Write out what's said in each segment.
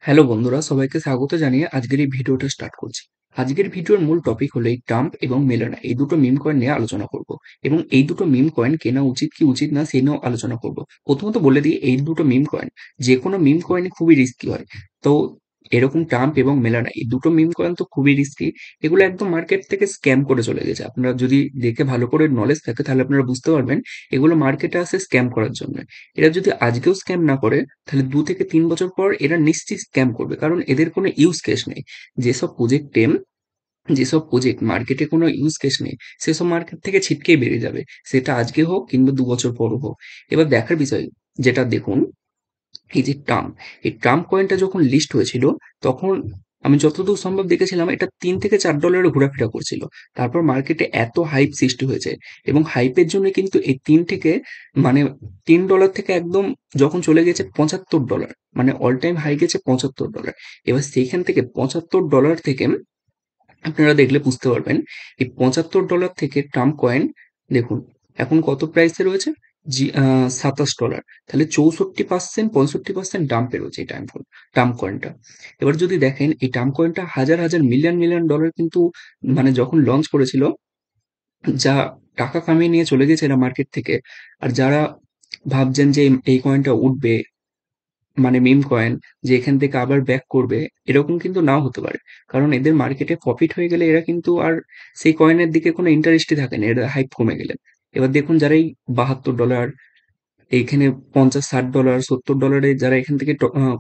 Hello বন্ধুরা, সবাইকে স্বাগত জানিয়ে আজকের এই ভিডিওটা স্টার্ট করছি। আজকের ভিডিওর মূল টপিক হলো এই ট্রাম্প এবং মেলানা, এই দুটো মিম কয়েন নিয়ে আলোচনা করব এবং এই দুটো মিম কয়েন কেনা উচিত কি উচিত না সেই নিয়েও আলোচনা করব। প্রথমত বলে দিই, এই দুটো মিম কয়েন যে কোনো মিম কয়েনই খুবই রিস্কি হয়। তো এরকম ট্রাম্প এবং মেলানা এই দুটো মিম কয়েন তো খুবই রিস্কি। এগুলো একদম মার্কেট থেকে স্ক্যাম করে চলে গেছে। আপনারা যদি দেখে ভালো করে নলেজ থাকে তাহলে আপনারা বুঝতে পারবেন এগুলো মার্কেটে আসে স্ক্যাম করার জন্য। এরা যদি আজকেও স্ক্যাম না করে তাহলে ২ থেকে ৩ বছর পর এরা নিশ্চিত স্ক্যাম করবে। কারণ এদের কোনো ইউজ কেস নেই। যেসব প্রজেক্টে যেসব প্রজেক্ট মার্কেটে কোনো ইউজ কেস নেই, সেসব মার্কেট থেকে ছিটকেই বেরিয়ে যাবে। সেটা আজকে হোক কিংবা ২ বছর পরও হোক। এবার দেখার বিষয় যেটা দেখুন, এই যে ট্রাম্প, এই ট্রাম্প কয়েনটা যখন লিস্ট হয়েছিল তখন আমি যতদূর সম্ভব দেখেছিলাম এটা $৩ থেকে $৪ ঘোরাফেরা করছিল। তারপর মার্কেটে এত হাইপ সৃষ্টি হয়েছে এবং হাইপের জন্য কিন্তু এই ৩ থেকে মানে $৩ থেকে একদম যখন চলে গেছে $৭৫, মানে অল টাইম হাই গেছে $৭৫। এবার সেইখান থেকে $৭৫ থেকে আপনারা দেখলে বুঝতে পারবেন এই $৭৫ থেকে ট্রাম্প কয়েন দেখুন এখন কত প্রাইসে রয়েছে। $২৭। তাহলে ৬৪%, ৬৫% ডাম্পে রয়েছে এই ট্রাম্প কয়েনটা। এবার যদি দেখেন এই ট্রাম্প কয়েনটা হাজার হাজার মিলিয়ন মিলিয়ন ডলার কিন্তু মানে যখন লঞ্চ করেছিল, যা টাকা কামিয়ে নিয়ে চলে গেছে এরা মার্কেট থেকে। আর যারা ভাবছেন যে এই কয়েনটা উঠবে, মানে মিম কয়েন, যে এখান থেকে আবার ব্যাক করবে, এরকম কিন্তু নাও হতে পারে। কারণ এদের মার্কেটে প্রফিট হয়ে গেলে এরা কিন্তু আর সেই কয়েনের দিকে কোনো ইন্টারেস্টই থাকে না, এরা হাইপ কমে গেলে। এবার দেখুন যারা এই $৭২, এইখানে $৫০, $৬০, $৭০ যারা এখান থেকে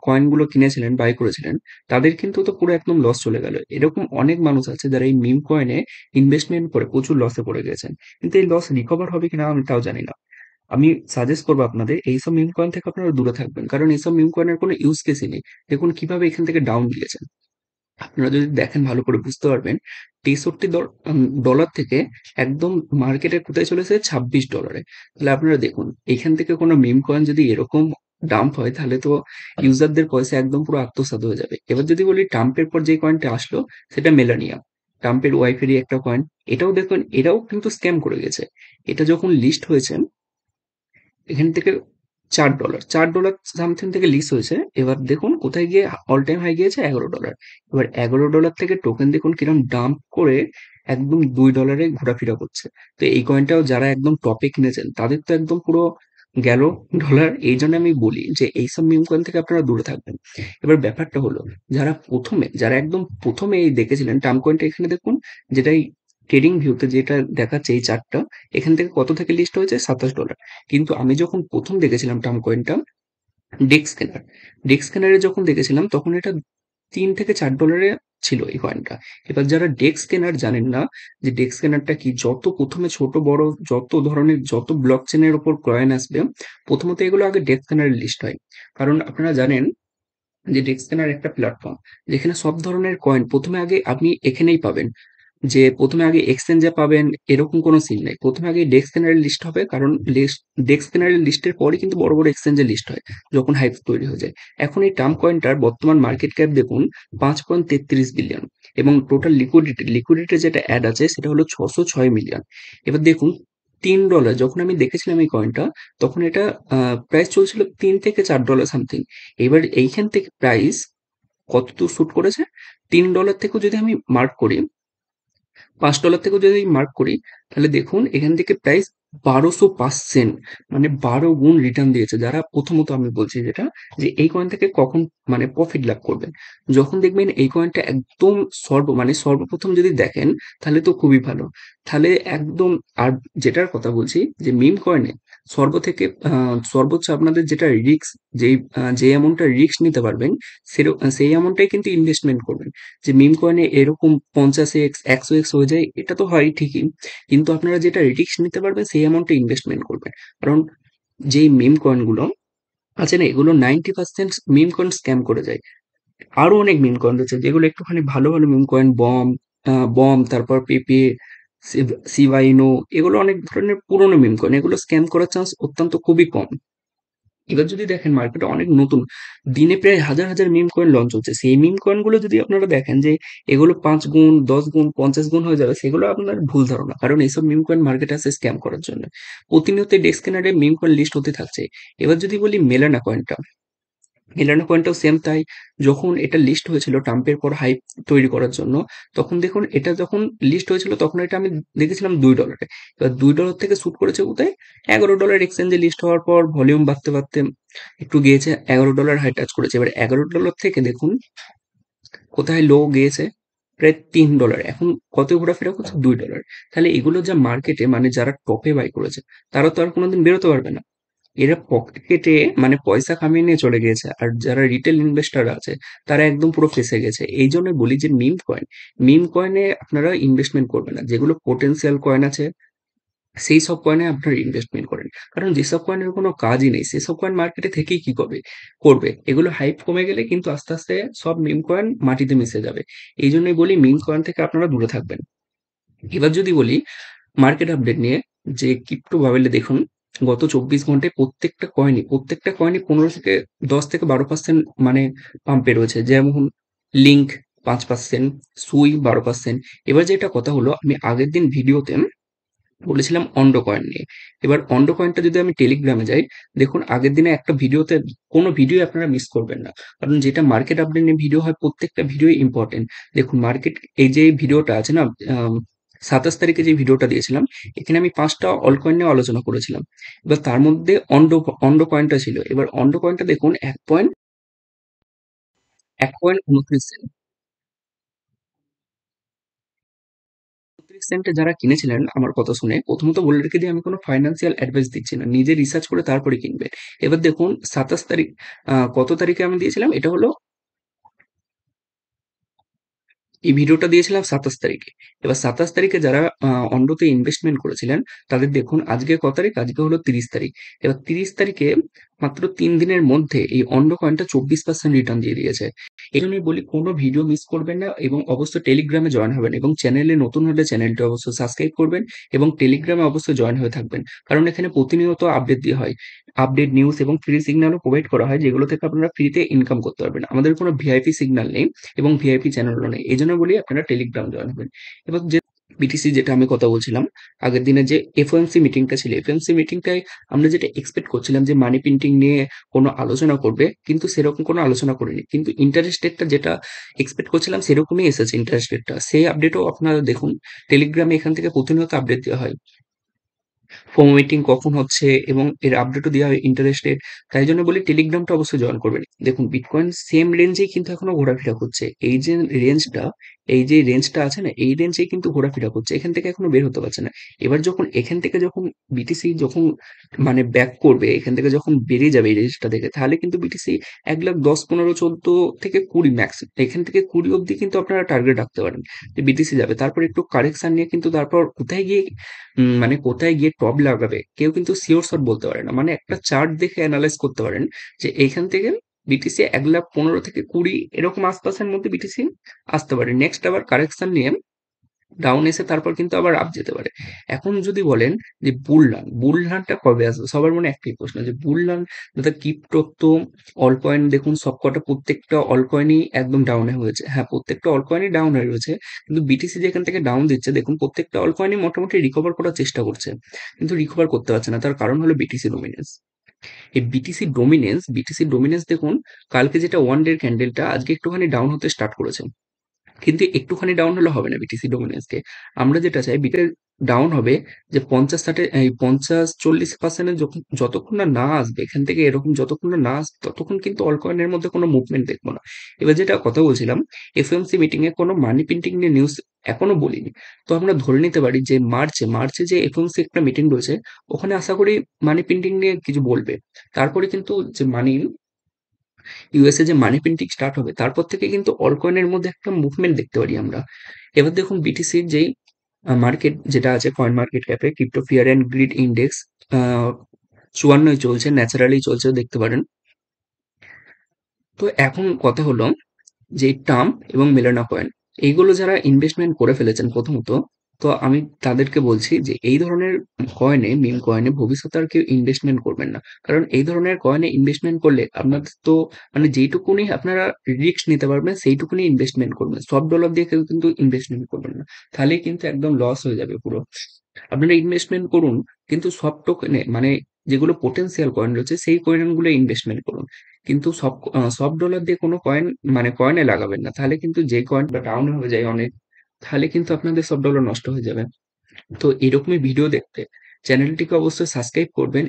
কয়েনগুলো কিনেছিলেন, বাই করেছিলেন, তাদের কিন্তু তো পুরো একদম লস চলে গেল। এরকম অনেক মানুষ আছে যারা এই মিম কয়েনে ইনভেস্টমেন্ট করে প্রচুর লসে পড়ে গেছেন। কিন্তু এই লস রিকভার হবে কিনা আমি তাও জানি না। আমি সাজেস্ট করবো আপনাদের এইসব মিম কয়েন থেকে আপনারা দূরে থাকবেন। কারণ এইসব মিম কয়েনের কোনো ইউজ কেসই নেই। দেখুন কিভাবে এখান থেকে ডাউন দিয়েছেন। আপনারা যদি দেখেন ভালো করে বুঝতে পারবেন। $৬৩ থেকে একদম মার্কেটে কোথায় চলেছে $২৬। তাহলে আপনারা দেখুন এইখান থেকে কোনো মিম কয়েন যদি এরকম ডাম্প হয় তাহলে তো ইউজারদের পয়সা একদম পুরো আত্মসাৎ হয়ে যাবে। এবার যদি বলি ট্রাম্পের পর যে কয়েনটা আসলো সেটা মেলানিয়া। ট্রাম্পের ওয়াইফেরই একটা কয়েন। এটাও দেখুন এটাও কিন্তু স্ক্যাম করে গেছে। এটা যখন লিস্ট হয়েছে এখান থেকে $৪ সামথিং থেকে লিস হয়েছে। এবার দেখুন কোথায় গিয়ে অল টাইম হাই গিয়েছে $১১। এবার $১১ থেকে টোকেন দেখুন কিরম ডাম্প করে একদম $২ ঘোরাফেরা করছে। তো এই কয়েনটাও যারা একদম টপে কিনেছেন তাদের তো একদম পুরো গেল ডলার। এই জন্য আমি বলি যে এইসব মিম কয়েন থেকে আপনারা দূরে থাকবেন। এবার ব্যাপারটা হলো যারা একদম প্রথমে এই দেখেছিলেন ট্রাম্প কয়েনটা, এখানে দেখুন যেটাই ট্রেডিং ভিউতে যেটা দেখাচ্ছে এই চার্টটা, এখান থেকে কত থেকে লিস্ট হয়েছে $২৭। কিন্তু আমি যখন প্রথম দেখেছিলাম টার্ম কয়েনটা ডেক্স স্ক্যানার, ডেক্স স্ক্যানারে যখন দেখেছিলাম তখন এটা $৩ থেকে $৪ ছিল এই কয়েনটা। এবার যারা ডেক্স স্ক্যানার জানেন না যে ডেক্স স্ক্যানারটা কি, যত প্রথমে ছোট বড় যত ধরনের যত ব্লক চেনের ওপর কয়েন আসবে প্রথমত এগুলো আগে ডেক্স স্ক্যানারে লিস্ট হয়। কারণ আপনারা জানেন যে ডেক্স স্ক্যানার একটা প্ল্যাটফর্ম যেখানে সব ধরনের কয়েন প্রথমে আগে আপনি এখানেই পাবেন। যে প্রথমে আগে এক্সচেঞ্জে পাবেন এরকম কোনো সিন নেই। প্রথমে আগে ডেস্ক স্ক্যানারের লিস্ট হবে, কারণ ডেস্ক স্ক্যানারের লিস্টের পরই কিন্তু বড় বড় এক্সচেঞ্জে লিস্ট হয় যখন হাইপ তৈরি হয়ে যায়। এখন এই টার্ম কয়েনটার বর্তমান মার্কেট ক্যাপ দেখুন ৫.৩৩ বিলিয়ন এবং টোটাল লিকুইডিটি যেটা অ্যাড আছে সেটা হলো ৬০৬ মিলিয়ন। এবার দেখুন $৩ যখন আমি দেখেছিলাম এই কয়েনটা তখন এটা প্রাইস চলছিল $৩ থেকে $৪ সামথিং। এবার এইখান থেকে প্রাইস কত দূর শুট করেছে। $৩ থেকেও যদি আমি মার্ক করি, $৫ থেকেও যদি মার্ক করি তাহলে দেখুন এখান থেকে প্রাইস ১২০০%, মানে ১২ গুণ রিটার্ন দিয়েছে। যারা প্রথমত আমি বলছি যেটা যে এই কয়েন থেকে কখন মানে প্রফিট লাভ করবেন যখন দেখবেন এই কয়েনটা একদম মানে সর্বপ্রথম যদি দেখেন তাহলে তো খুবই ভালো। তাহলে একদম আর যেটার কথা বলছি যে মিম কয়েনে সর্বোচ্চ আপনাদের যেটা রিস্ক, যে অ্যামাউন্টটা রিস্ক নিতে পারবেন সেই অ্যামাউন্টটাই কিন্তু ইনভেস্টমেন্ট করবেন। যে মিম কয়েনে এরকম 50x 100x হয়ে যায় এটা তো হয় ঠিকই, কিন্তু আপনারা যেটা রিস্ক নিতে পারবেন সেই অ্যামাউন্টে ইনভেস্টমেন্ট করবেন। কারণ যেই মিম কয়েনগুলো আছে না এগুলো 90% মিম কয়েন স্ক্যাম করে যায়। আরো অনেক মিম কয়েন রয়েছে যেগুলো একটুখানি ভালো ভালো মিম কয়েন, বম, তারপর পেপে, সিবাইনো, এগুলো অনেক ধরনের পুরোনো মিম কয়েন, এগুলো স্ক্যাম করার চান্স অত্যন্ত খুবই কম। এবার যদি দেখেন মার্কেটে অনেক নতুন দিনে প্রায় হাজার হাজার মিম কয়েন লঞ্চ হচ্ছে, সেই মিম কয়েন গুলো যদি আপনারা দেখেন যে এগুলো ৫ গুণ ১০ গুণ ৫০ গুণ হয়ে যাবে, সেগুলো আপনার ভুল ধারণা। কারণ এইসব মিম কয়েন মার্কেটে আসে স্ক্যাম করার জন্য। প্রতিনিয়ত ডেস্ক স্ক্যানারে মিম কয়েন লিস্ট হতে থাকছে। এবার যদি বলি মেলানা কয়েনটা, মিলানো কয়েনটাও সেম তাই। যখন এটা লিস্ট হয়েছিল ট্রাম্পের পর হাইপ তৈরি করার জন্য, তখন দেখুন এটা যখন লিস্ট হয়েছিল তখন এটা আমি দেখেছিলাম $2 এবার $2 থেকে শুট করেছে কোথায়? $11 এক্সচেঞ্জে লিস্ট হওয়ার পর ভলিউম বাড়তে বাড়তে একটু গিয়েছে, $11 হাই টাচ করেছে। এবার $11 থেকে দেখুন কোথায় লো গিয়েছে, প্রায় $3। এখন কত ঘোরাফেরা করছে? $2। তাহলে এগুলো যা মার্কেটে মানে যারা টপে বাই করেছে তারা তো আর কোনোদিন বেরোতে পারবে না। এরা পকেটে মানে পয়সা কামিয়ে নিয়ে চলে গিয়েছে। আর যারা রিটেল ইনভেস্টর আছে তারা একদম পুরো ফেঁসে গেছে। এই জন্য বলি যে মিম কয়েনে আপনারা ইনভেস্টমেন্ট করবেন না। যেগুলো পোটেনশিয়াল কয়েন আছে সেই সব কয়েনে আপনারা ইনভেস্টমেন্ট করেন। কারণ যেসব কয়েনের কোনো কাজই নেই সেসব কয়েন মার্কেটে থেকেই কি করবে? এগুলো হাইপ কমে গেলে কিন্তু আস্তে আস্তে সব মিম কয়েন মাটিতে মিশে যাবে। এই জন্যই বলি মিম কয়েন থেকে আপনারা দূরে থাকবেন। এবার যদি বলি মার্কেট আপডেট নিয়ে, যে ক্রিপ্টো বাবেলে দেখুন গত 24 ঘন্টায় প্রত্যেকটা কয়েনই 10 থেকে 12% মানে পাম্পে রয়েছে। যেমন লিঙ্ক 5%, সুই 12%। এবার যেটা কথা হলো, আমি আগের দিন ভিডিওতে বলেছিলাম অন্ডো কয়েন নিয়ে। এবার অন্ডো কয়েনটা যদি আমি টেলিগ্রামে যাই, দেখুন আগের দিনে একটা ভিডিওতে কোনো ভিডিও আপনারা মিস করবেন না। কারণ যেটা মার্কেট আপডেট নিয়ে ভিডিও হয় প্রত্যেকটা ভিডিও ইম্পর্টেন্ট। দেখুন মার্কেট এই যে ভিডিওটা আছে না, 27 তারিখে যে ভিডিওটা দিয়েছিলাম, এখানে আমি 5টা অল কয়েন নিয়ে আলোচনা করেছিলাম। এবার তার মধ্যে অন্ডো কয়েনটা ছিল। এবার অন্ডো কয়েনটা দেখুন 1 পয়েন্ট 29 সেন্টে যারা কিনেছিলেন আমার কথা শুনে, প্রথমত বলে রেখে দিই আমি কোনো ফাইন্যান্সিয়াল অ্যাডভাইস দিচ্ছি না, নিজে রিসার্চ করে তারপরে কিনবে। এবার দেখুন 27 তারিখ, কত তারিখে আমি দিয়েছিলাম, এটা হলো এই ভিডিওটা দিয়েছিলাম 27 তারিখে। এবার 27 তারিখে যারা অন্ডোতে ইনভেস্টমেন্ট করেছিলেন তাদের দেখুন আজকে কত তারিখ, আজকে হলো 30 তারিখ। এবার 30 তারিখে মাত্র 3 দিনের মধ্যে এই অন্ডো কয়েনটা 24% রিটার্ন দিয়ে দিয়েছে। এই জন্যই বলি কোনো ভিডিও মিস করবেন না এবং অবশ্যই টেলিগ্রামে জয়েন হবেন এবং চ্যানেলে নতুন হলে চ্যানেলটা অবশ্যই সাবস্ক্রাইব করবেন এবং টেলিগ্রামে অবশ্যই জয়েন হয়ে থাকবেন। কারণ এখানে প্রতিনিয়ত আপডেট দেওয়া হয়, আপডেট নিউজ এবং ফ্রি সিগন্যালও প্রোভাইড করা হয়, যেগুলো থেকে আপনারা ফ্রিতে ইনকাম করতে পারবেন। আমাদের কোনো ভিআইপি সিগন্যাল নেই এবং ভিআইপি চ্যানেলও নেই। এজন্য বলি আপনারা টেলিগ্রাম জয়েন হবেন। এবং যে বিটিসি যেটা আমি কথা বলছিলাম, আগের দিনে যে এফওএমসি মিটিংটা ছিল, এফওএমসি মিটিংটায় আমরা যেটা এক্সপেক্ট করছিলাম যে মানি প্রিন্টিং নিয়ে কোনো আলোচনা করবে, কিন্তু সেরকম কোনো আলোচনা করেনি। কিন্তু ইন্টারেস্ট রেটটা যেটা এক্সপেক্ট করছিলাম সেরকমই এসেছে ইন্টারেস্ট রেটটা। সেই আপডেটও আপনারা দেখুন টেলিগ্রামে এখান থেকে প্রতিনিয়ত আপডেট দেওয়া হয়। ফোমো মিটিং কখন হচ্ছে এবং এর আপডেটও দেওয়া হয় ইন্টারেস্ট রেট। তাই জন্য বলি টেলিগ্রামটা অবশ্যই জয়েন করবেন। দেখুন বিটকয়েন সেম রেঞ্জেই কিন্তু এখনো ঘোরাফেরা করছে। রেঞ্জটা এই যে রেঞ্জটা আছে না, এই রেঞ্জেই কিন্তু ঘোরাফেরা করছে। এখান থেকে এখনো বের হতে পারছে না। এবার যখন এখান থেকে যখন বিটিসি যখন মানে ব্যাক করবে, এখান থেকে যখন বেরিয়ে যাবে এই রেঞ্জটা থেকে, তাহলে কিন্তু বিটিসি 1,10,000, 15, 14 থেকে 20 ম্যাক্স, এখান থেকে 20 অব্দি কিন্তু আপনারা টার্গেট রাখতে পারেন যে বিটিসি যাবে। তারপর একটু কারেকশন নিয়ে কিন্তু তারপর মানে কোথায় গিয়ে টপ লাগাবে কেউ কিন্তু শিওর শট বলতে পারে না। মানে একটা চার্ট দেখে অ্যানালাইজ করতে পারেন যে এইখান থেকে বিটিসি 1,15,000 থেকে 20 এরকম আশপাশের মধ্যে বিটিসি আসতে পারে। নেক্সট আবার কারেকশন নিয়ে ডাউন এসে তারপর কিন্তু আবার আপ যেতে পারে। এখন যদি বলেন যে বুল রানটা কবে আসবে? সবার মনে একটাই প্রশ্ন যে বুল রান, দাদা ক্রিপ্টোর তো অল কয়েন দেখুন সবকটা প্রত্যেকটা অল কয়েনই একদম ডাউনে হয়েছে। হ্যাঁ, প্রত্যেকটা অল কয়েনই ডাউন হয়ে রয়েছে। কিন্তু বিটিসি যেখান থেকে ডাউন দিচ্ছে দেখুন প্রত্যেকটা অল কয়েনই মোটামুটি রিকভার করার চেষ্টা করছে। কিন্তু রিকভার করতে পারছে না। তার কারণ হলো বিটিসি ডমিনেন্স। এই বিটিসি ডমিনেন্স দেখুন কালকে যেটা ওয়ান ডে ক্যান্ডেলটা আজকে একটুখানি ডাউন হতে স্টার্ট করেছে। কিন্তু একটুখানি ডাউন হলে হবে না বিটিসি ডমিনেন্সকে। আমরা যেটা চাই বিটের ডাউন হবে যে 50-60 এই 50-40% যতক্ষণ না আসবে এখান থেকে, এরকম যতক্ষণ না আসবে ততক্ষণ কিন্তু অল কয়েনের মধ্যে কোনো মুভমেন্ট দেখবো না। এবার যেটা কথা বলছিলাম, এফওএমসি মিটিং এ কোনো মানি প্রিন্টিং নিয়ে নিউজ এখনো বলিনি। তো আমরা ধরে নিতে পারি যে মার্চে যে এফওএমসি একটা মিটিং রয়েছে, ওখানে আশা করি মানি প্রিন্টিং নিয়ে কিছু বলবে। তারপরে কিন্তু যে ইউএসএ যে মানি প্রিন্টিং স্টার্ট হবে তারপর থেকে কিন্তু অল কয়েনের মধ্যে একটা মুভমেন্ট দেখতে পারি আমরা। এবার দেখুন বিটিসির যেই মার্কেট যেটা আছে কয়েন মার্কেট ক্যাপে, crypto fear and greed index 54 চলছে, ন্যাচারালি চলছে দেখতে পারেন। তো এখন কথা হলো যে টার্ম এবং মেলানা কয়েন, এইগুলো যারা ইনভেস্টমেন্ট করে ফেলেছেন প্রথমত, তো আমি তাদেরকে বলছি যে এই ধরনের কয়েনে, মিম কয়েনে ভবিষ্যতে আর কেউ ইনভেস্টমেন্ট করবেন না। কারণ এই ধরনের কয়েনে ইনভেস্টমেন্ট করলে আপনাদের তো মানে যেইটুকুনি আপনারা রিস্ক নিতে পারবেন সেইটুকুনি ইনভেস্টমেন্ট করবেন। সব ডলার দিয়ে কেউ কিন্তু ইনভেস্টমেন্ট করবেন না। তাহলেই কিন্তু একদম লস হয়ে যাবে পুরো। আপনারা ইনভেস্টমেন্ট করুন কিন্তু সব টোকেনে মানে যেগুলো পোটেনশিয়াল কয়েন রয়েছে সেই কয়েনগুলো ইনভেস্টমেন্ট করুন। কিন্তু সব ডলার দিয়ে কোনো কয়েন মানে কয়েনে লাগাবেন না। তাহলে কিন্তু যে কয়েনটা ডাউন হয়ে যায় অনেক, তাহলে কিন্তু আপনাদের সব ডলার নষ্ট হয়ে যাবে। তো এরকমই ভিডিও দেখতে চ্যানেলটিকে অবশ্যই সাবস্ক্রাইব করবেন।